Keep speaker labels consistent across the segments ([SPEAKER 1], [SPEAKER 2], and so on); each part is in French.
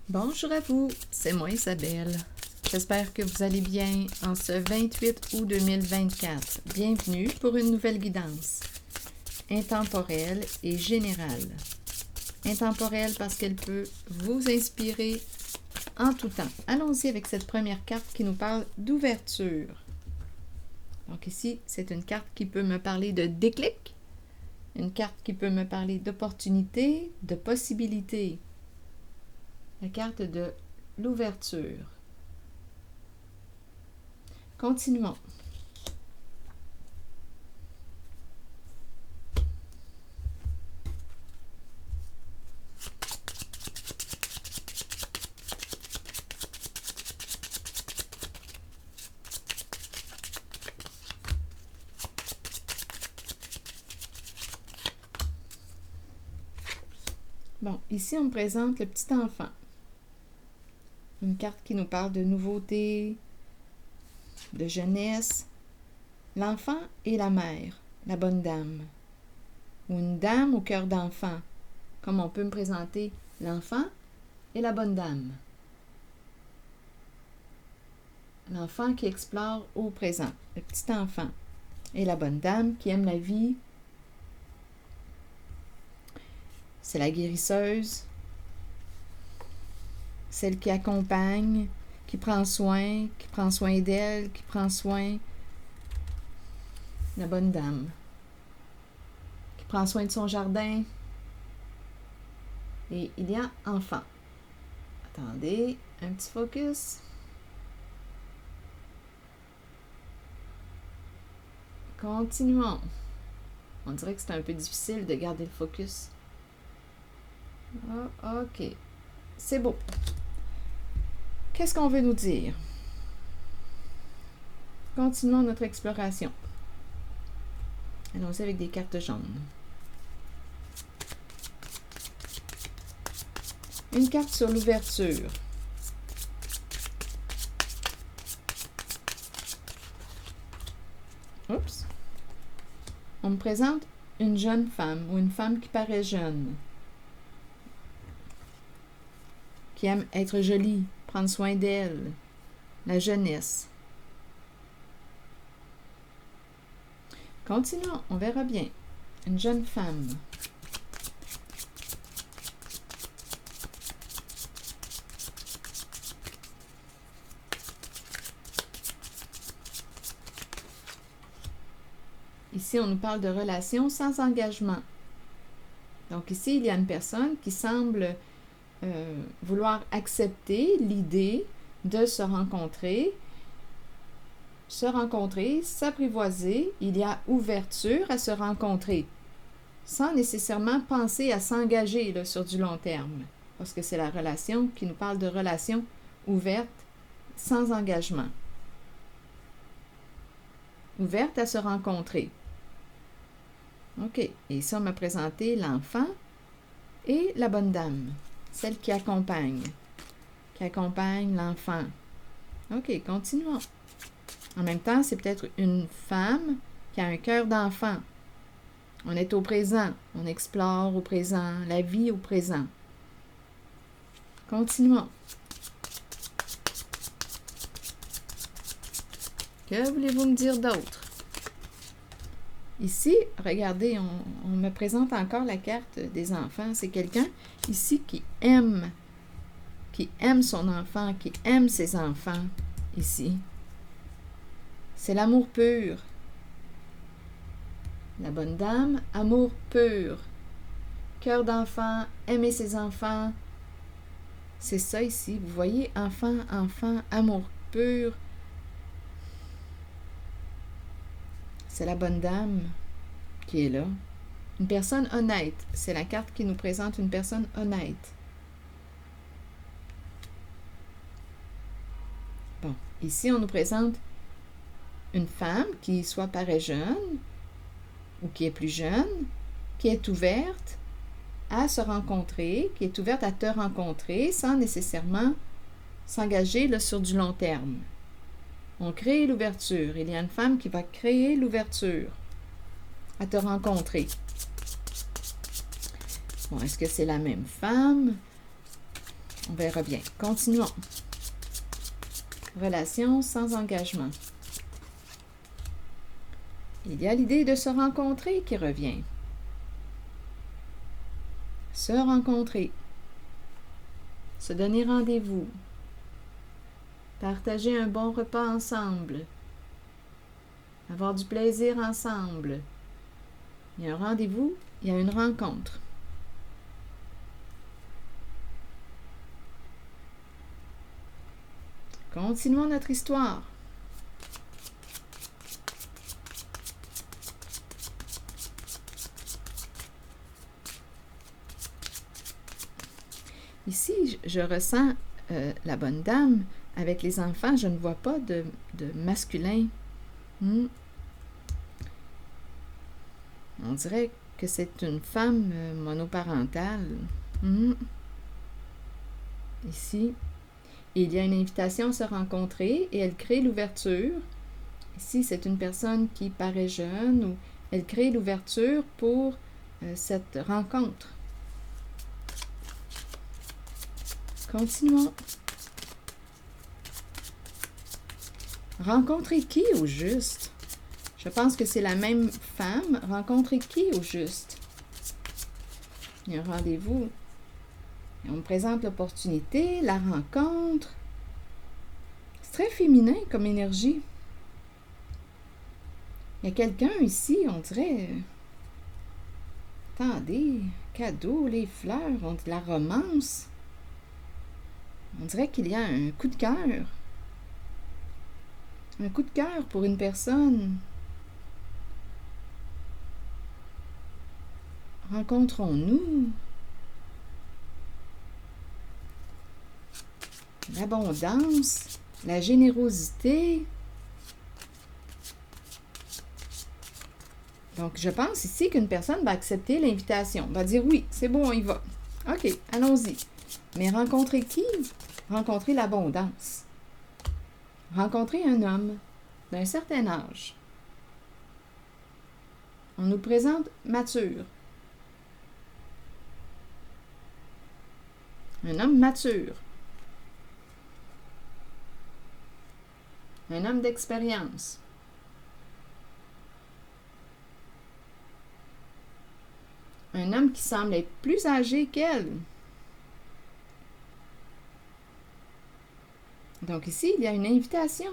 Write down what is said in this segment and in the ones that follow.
[SPEAKER 1] Bonjour à vous, c'est moi Isabelle. J'espère que vous allez bien en ce 28 août 2024. Bienvenue pour une nouvelle guidance, intemporelle et générale. Intemporelle parce qu'elle peut vous inspirer en tout temps. Allons-y avec cette première carte qui nous parle d'ouverture. Donc ici, c'est une carte qui peut me parler de déclic, une carte qui peut me parler d'opportunité, de possibilité. La carte de l'ouverture. Continuons. Bon, ici on me présente le petit enfant. Une carte qui nous parle de nouveauté, de jeunesse. L'enfant et la mère, la bonne dame. Ou une dame au cœur d'enfant, comme on peut me présenter l'enfant et la bonne dame. L'enfant qui explore au présent, le petit enfant. Et la bonne dame qui aime la vie. C'est la guérisseuse, celle qui accompagne, qui prend soin d'elle, qui prend soin, la bonne dame, qui prend soin de son jardin. Et il y a enfant. Attendez, un petit focus. Continuons. On dirait que c'est un peu difficile de garder le focus. Oh, ok. C'est beau. Qu'est-ce qu'on veut nous dire? Continuons notre exploration. Allons-y avec des cartes jaunes. Une carte sur l'ouverture. Oups. On me présente une jeune femme ou une femme qui paraît jeune, qui aime être jolie, prendre soin d'elle, la jeunesse. Continuons, on verra bien. Une jeune femme. Ici, on nous parle de relations sans engagement. Donc ici, il y a une personne qui semble vouloir accepter l'idée de se rencontrer, s'apprivoiser. Il y a ouverture à se rencontrer, sans nécessairement penser à s'engager là, sur du long terme, parce que c'est la relation qui nous parle de relation ouverte, sans engagement. Ouverte à se rencontrer. OK. Et ça, on m'a présenté l'enfant et la bonne dame, celle qui accompagne l'enfant. OK, continuons. En même temps, c'est peut-être une femme qui a un cœur d'enfant. On est au présent, on explore au présent, la vie au présent. Continuons. Que voulez-vous me dire d'autre? Ici, regardez, on me présente encore la carte des enfants. C'est quelqu'un ici qui aime son enfant, qui aime ses enfants, ici. C'est l'amour pur. La bonne dame, amour pur. Cœur d'enfant, aimer ses enfants. C'est ça ici, vous voyez, enfant, amour pur. C'est la bonne dame qui est là. Une personne honnête. C'est la carte qui nous présente une personne honnête. Bon, ici, on nous présente une femme qui soit paraît jeune ou qui est plus jeune, qui est ouverte à se rencontrer, qui est ouverte à te rencontrer sans nécessairement s'engager là, sur du long terme. On crée l'ouverture. Il y a une femme qui va créer l'ouverture à te rencontrer. Bon, est-ce que c'est la même femme? On verra bien. Continuons. Relation sans engagement. Il y a l'idée de se rencontrer qui revient. Se rencontrer. Se donner rendez-vous. Partager un bon repas ensemble. Avoir du plaisir ensemble. Il y a un rendez-vous, il y a une rencontre. Continuons notre histoire. Ici, je ressens la bonne dame. Avec les enfants, je ne vois pas de masculin. On dirait que c'est une femme monoparentale. Ici, il y a une invitation à se rencontrer et elle crée l'ouverture. Ici, c'est une personne qui paraît jeune ou elle crée l'ouverture pour cette rencontre. Continuons. Rencontrer qui au juste? Je pense que c'est la même femme. Rencontrer qui au juste? Il y a un rendez-vous. Et on me présente l'opportunité, la rencontre. C'est très féminin comme énergie. Il y a quelqu'un ici, on dirait... Attendez, cadeau, les fleurs, on dit la romance. On dirait qu'il y a un coup de cœur. Un coup de cœur pour une personne. Rencontrons-nous. L'abondance, la générosité. Donc, je pense ici qu'une personne va accepter l'invitation, va dire oui, c'est bon, on y va. OK, allons-y. Mais rencontrer qui? Rencontrer l'abondance. Rencontrer un homme d'un certain âge. On nous présente mature. Un homme mature. Un homme d'expérience. Un homme qui semble être plus âgé qu'elle. Donc ici, il y a une invitation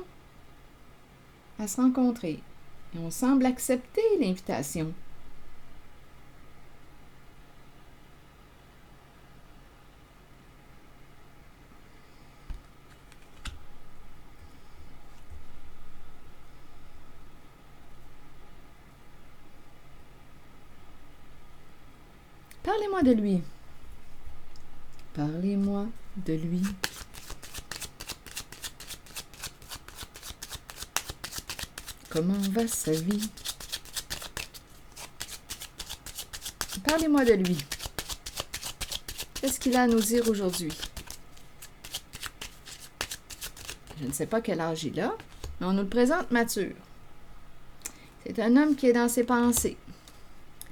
[SPEAKER 1] à se rencontrer. Et on semble accepter l'invitation. Parlez-moi de lui. Parlez-moi de lui. Comment va sa vie? Parlez-moi de lui. Qu'est-ce qu'il a à nous dire aujourd'hui? Je ne sais pas quel âge il a, mais on nous le présente mature. C'est un homme qui est dans ses pensées.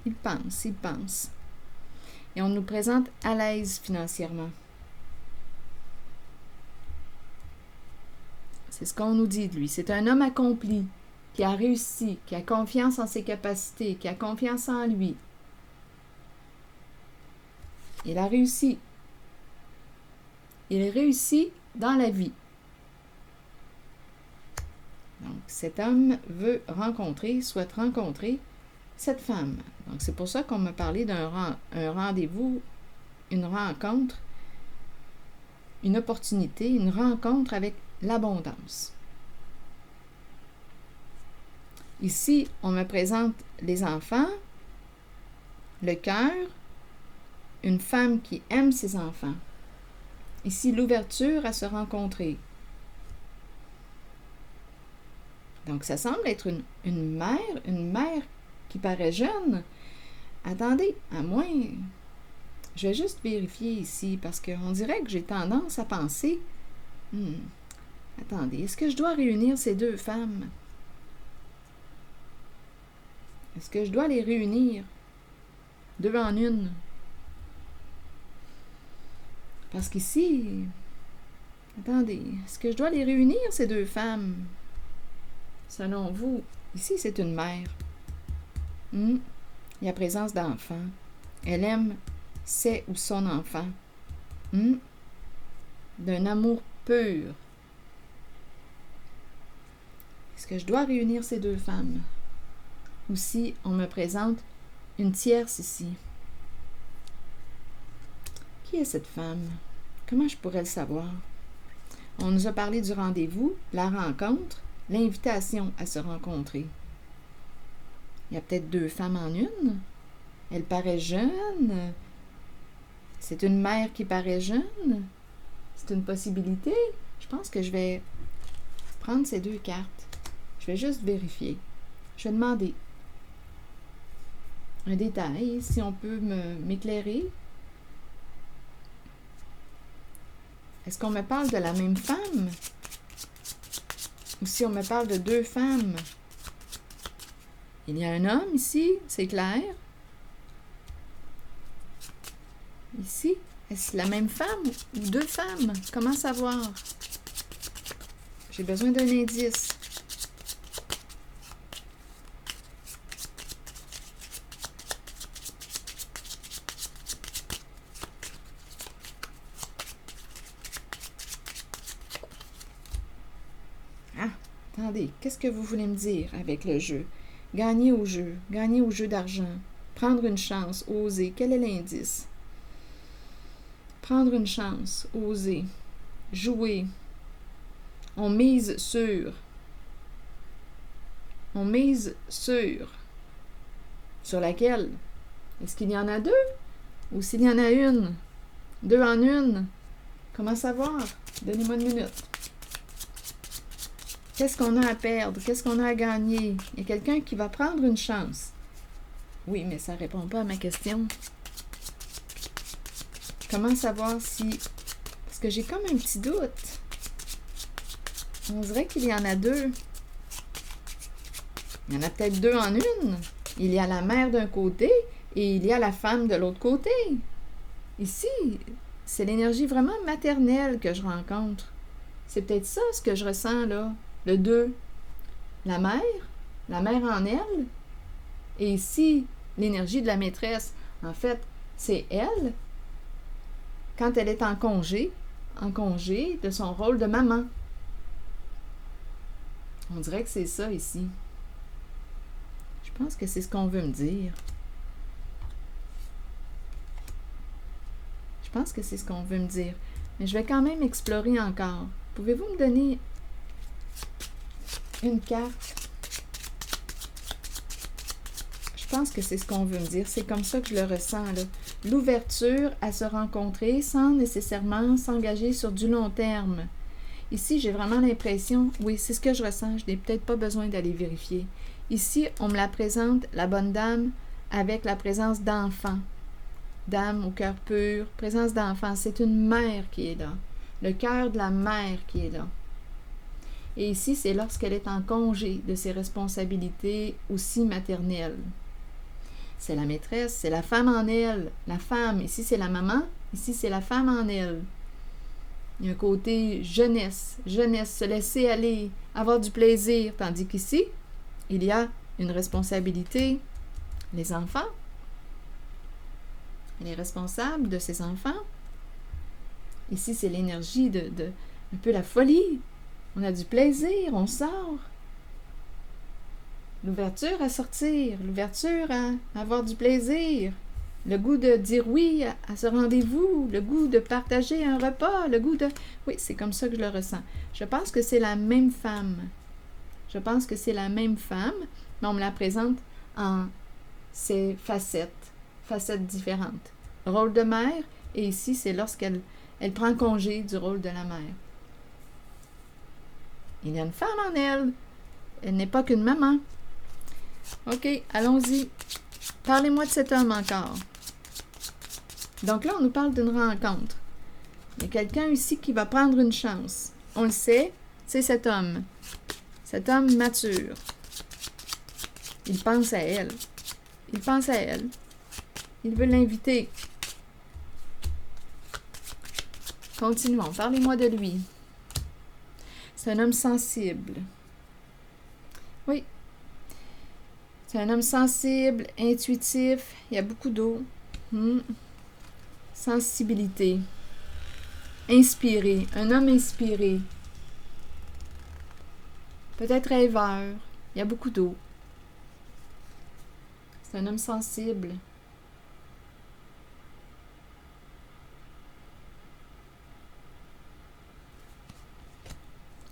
[SPEAKER 1] Il pense, il pense. Et on nous présente à l'aise financièrement. C'est ce qu'on nous dit de lui. C'est un homme accompli, qui a réussi, qui a confiance en ses capacités, qui a confiance en lui. Il a réussi. Il réussit dans la vie. Donc, cet homme veut souhaite rencontrer cette femme. Donc, c'est pour ça qu'on m'a parlé d'un rendez-vous, une rencontre, une opportunité, une rencontre avec l'abondance. Ici, on me présente les enfants, le cœur, une femme qui aime ses enfants. Ici, l'ouverture à se rencontrer. Donc, ça semble être une mère qui paraît jeune. Attendez, à moins... Je vais juste vérifier ici, parce qu'on dirait que j'ai tendance à penser... Attendez, est-ce que je dois réunir ces deux femmes? Est-ce que je dois les réunir? Deux en une? Parce qu'ici, attendez, est-ce que je dois les réunir, ces deux femmes? Selon vous, ici, c'est une mère. Il y a présence d'enfant. Elle aime ses ou son enfant. D'un amour pur. Est-ce que je dois réunir ces deux femmes? Ou si on me présente une tierce ici? Qui est cette femme? Comment je pourrais le savoir? On nous a parlé du rendez-vous, la rencontre, l'invitation à se rencontrer. Il y a peut-être deux femmes en une. Elle paraît jeune. C'est une mère qui paraît jeune. C'est une possibilité. Je pense que je vais prendre ces deux cartes. Je vais juste vérifier. Je vais demander un détail, si on peut m'éclairer. Est-ce qu'on me parle de la même femme? Ou si on me parle de deux femmes? Il y a un homme ici, c'est clair. Ici, est-ce la même femme ou deux femmes? Comment savoir? J'ai besoin d'un indice. Ah, attendez, qu'est-ce que vous voulez me dire avec le jeu? Gagner au jeu d'argent, prendre une chance, oser. Quel est l'indice? Prendre une chance, oser, jouer. On mise sur. On mise sur. Sur laquelle? Est-ce qu'il y en a deux? Ou s'il y en a une? Deux en une? Comment savoir? Donnez-moi une minute. Qu'est-ce qu'on a à perdre? Qu'est-ce qu'on a à gagner? Il y a quelqu'un qui va prendre une chance. Oui, mais ça ne répond pas à ma question. Comment savoir si... Parce que j'ai comme un petit doute. On dirait qu'il y en a deux. Il y en a peut-être deux en une. Il y a la mère d'un côté et il y a la femme de l'autre côté. Ici, c'est l'énergie vraiment maternelle que je rencontre. C'est peut-être ça ce que je ressens là. Le deux. La mère en elle. Et ici, l'énergie de la maîtresse. En fait, c'est elle quand elle est en congé de son rôle de maman. On dirait que c'est ça ici. Je pense que c'est ce qu'on veut me dire. Je pense que c'est ce qu'on veut me dire. Mais je vais quand même explorer encore. Pouvez-vous me donner une carte? Je pense que c'est ce qu'on veut me dire. C'est comme ça que je le ressens, là. L'ouverture à se rencontrer sans nécessairement s'engager sur du long terme. Ici, j'ai vraiment l'impression, oui, c'est ce que je ressens, je n'ai peut-être pas besoin d'aller vérifier. Ici, on me la présente, la bonne dame, avec la présence d'enfants. Dame au cœur pur, présence d'enfants. C'est une mère qui est là. Le cœur de la mère qui est là. Et ici, c'est lorsqu'elle est en congé de ses responsabilités aussi maternelles. C'est la maîtresse, c'est la femme en elle. La femme, ici c'est la maman, ici c'est la femme en elle. Il y a un côté jeunesse, se laisser aller, avoir du plaisir. Tandis qu'ici, il y a une responsabilité. Les enfants. Elle est responsable de ses enfants. Ici, c'est l'énergie de un peu la folie. On a du plaisir, on sort. L'ouverture à sortir, l'ouverture à avoir du plaisir, le goût de dire oui à ce rendez-vous, le goût de partager un repas, le goût de... Oui, c'est comme ça que je le ressens. Je pense que c'est la même femme. Je pense que c'est la même femme, mais on me la présente en ses facettes différentes. Rôle de mère, et ici, c'est lorsqu'elle prend congé du rôle de la mère. Il y a une femme en elle. Elle n'est pas qu'une maman. OK, allons-y. Parlez-moi de cet homme encore. Donc là, on nous parle d'une rencontre. Il y a quelqu'un ici qui va prendre une chance. On le sait, c'est cet homme. Cet homme mature. Il pense à elle. Il veut l'inviter. Continuons. Parlez-moi de lui. C'est un homme sensible. Oui. C'est un homme sensible, intuitif. Il y a beaucoup d'eau. Sensibilité. Inspiré. Un homme inspiré. Peut-être rêveur. Il y a beaucoup d'eau. C'est un homme sensible.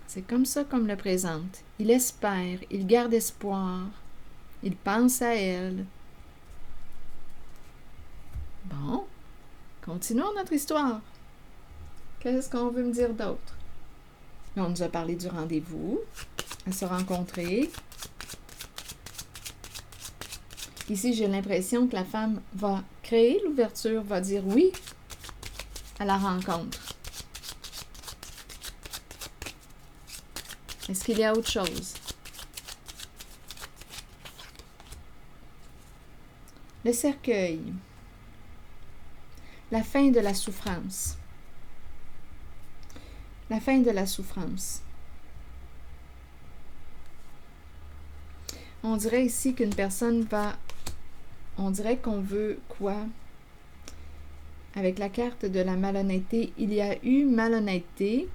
[SPEAKER 1] C'est comme ça qu'on me le présente. Il espère, il garde espoir, il pense à elle. Bon, continuons notre histoire. Qu'est-ce qu'on veut me dire d'autre? On nous a parlé du rendez-vous, à se rencontrer. Ici, j'ai l'impression que la femme va créer l'ouverture, va dire oui à la rencontre. Est-ce qu'il y a autre chose? Le cercueil. La fin de la souffrance. La fin de la souffrance. On dirait ici qu'une personne va... On dirait qu'on veut quoi? Avec la carte de la malhonnêteté, il y a eu malhonnêteté.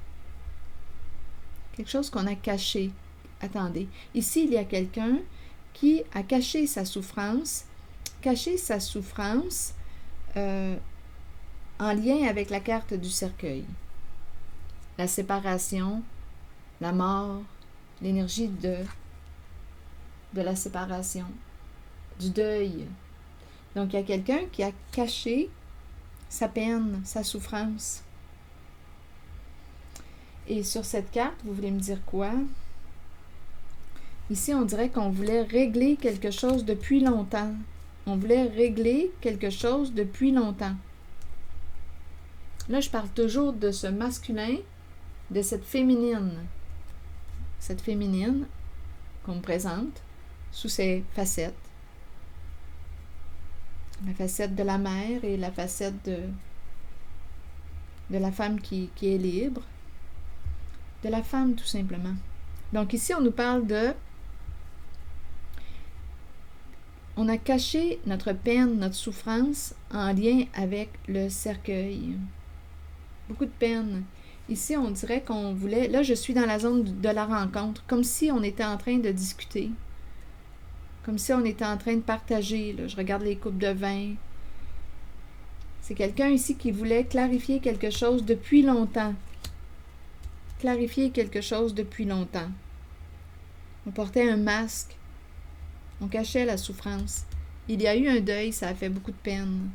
[SPEAKER 1] Quelque chose qu'on a caché. Attendez. Ici, il y a quelqu'un qui a caché sa souffrance. Caché sa souffrance en lien avec la carte du cercueil. La séparation, la mort, l'énergie de la séparation, du deuil. Donc, il y a quelqu'un qui a caché sa peine, sa souffrance. Et sur cette carte, vous voulez me dire quoi? Ici, on dirait qu'on voulait régler quelque chose depuis longtemps. On voulait régler quelque chose depuis longtemps. Là, je parle toujours de ce masculin, de cette féminine. Cette féminine qu'on me présente sous ses facettes. La facette de la mère et la facette de la femme qui est libre. De la femme, tout simplement. Donc ici, on nous parle de... On a caché notre peine, notre souffrance en lien avec le cercueil. Beaucoup de peine. Ici, on dirait qu'on voulait... Là, je suis dans la zone de la rencontre, comme si on était en train de discuter. Comme si on était en train de partager. Là. Je regarde les coupes de vin. C'est quelqu'un ici qui voulait clarifier quelque chose depuis longtemps. Clarifier quelque chose depuis longtemps. On portait un masque. On cachait la souffrance. Il y a eu un deuil, ça a fait beaucoup de peine.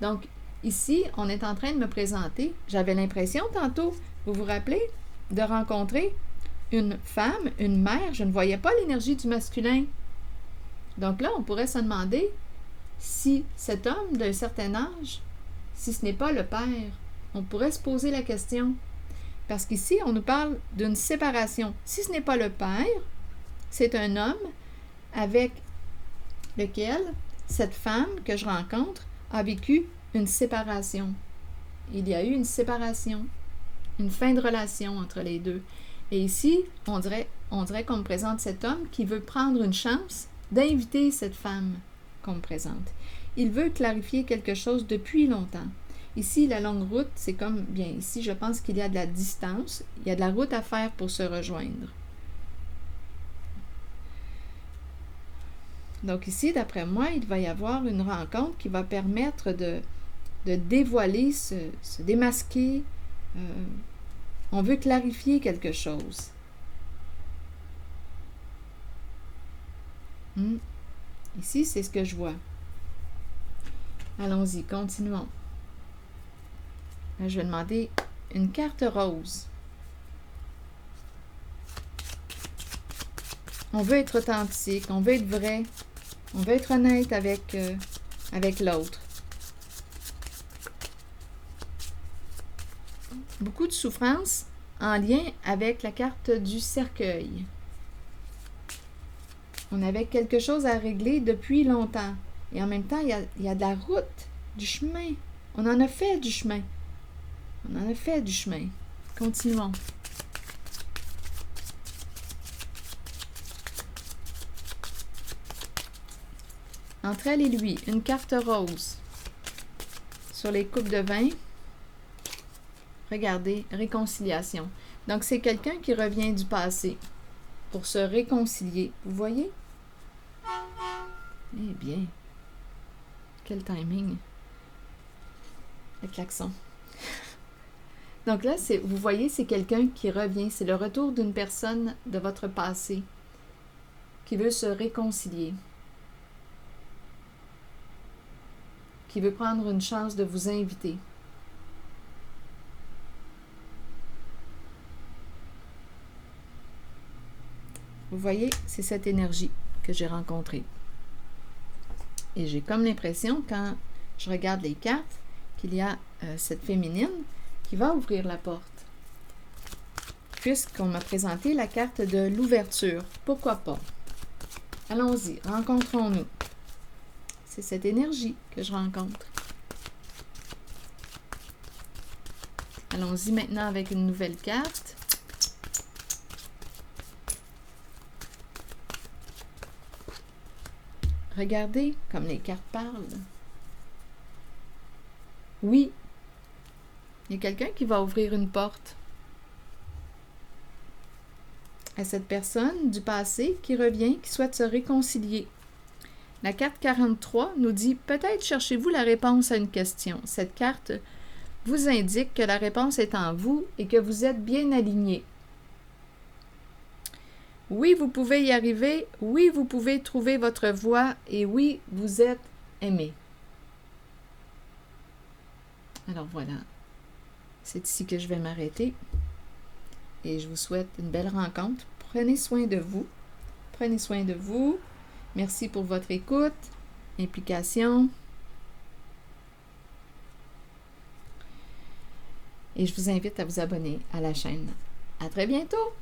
[SPEAKER 1] Donc, ici, on est en train de me présenter. J'avais l'impression tantôt, vous vous rappelez, de rencontrer une femme, une mère. Je ne voyais pas l'énergie du masculin. Donc là, on pourrait se demander si cet homme d'un certain âge, si ce n'est pas le père, on pourrait se poser la question. Parce qu'ici, on nous parle d'une séparation. Si ce n'est pas le père, c'est un homme avec lequel cette femme que je rencontre a vécu une séparation. Il y a eu une séparation, une fin de relation entre les deux. Et ici, on dirait qu'on me présente cet homme qui veut prendre une chance d'inviter cette femme qu'on me présente. Il veut clarifier quelque chose depuis longtemps. Ici, la longue route, c'est comme, bien ici, je pense qu'il y a de la distance, il y a de la route à faire pour se rejoindre. Donc ici, d'après moi, il va y avoir une rencontre qui va permettre de dévoiler, se démasquer. On veut clarifier quelque chose. Ici, c'est ce que je vois. Allons-y, continuons. Là, je vais demander une carte rose. On veut être authentique, on veut être vrai, on veut être honnête avec l'autre. Beaucoup de souffrance en lien avec la carte du cercueil. On avait quelque chose à régler depuis longtemps. Et en même temps, il y a de la route, du chemin On en a fait du chemin. On en a fait du chemin. Continuons. Entre elle et lui, une carte rose. Sur les coupes de vin, regardez, réconciliation. Donc, c'est quelqu'un qui revient du passé pour se réconcilier. Vous voyez? Eh bien, quel timing. Le klaxon. Donc là, vous voyez, c'est quelqu'un qui revient. C'est le retour d'une personne de votre passé qui veut se réconcilier, qui veut prendre une chance de vous inviter. Vous voyez, c'est cette énergie que j'ai rencontrée. Et j'ai comme l'impression, quand je regarde les cartes, qu'il y a cette féminine qui va ouvrir la porte. Puisqu'on m'a présenté la carte de l'ouverture. Pourquoi pas? Allons-y, rencontrons-nous. C'est cette énergie que je rencontre. Allons-y maintenant avec une nouvelle carte. Regardez comme les cartes parlent. Oui, il y a quelqu'un qui va ouvrir une porte à cette personne du passé qui revient, qui souhaite se réconcilier. La carte 43 nous dit « Peut-être cherchez-vous la réponse à une question. » Cette carte vous indique que la réponse est en vous et que vous êtes bien aligné. Oui, vous pouvez y arriver. Oui, vous pouvez trouver votre voie. Et oui, vous êtes aimé. Alors voilà. C'est ici que je vais m'arrêter. Et je vous souhaite une belle rencontre. Prenez soin de vous. Prenez soin de vous. Merci pour votre écoute, implication. Et je vous invite à vous abonner à la chaîne. À très bientôt!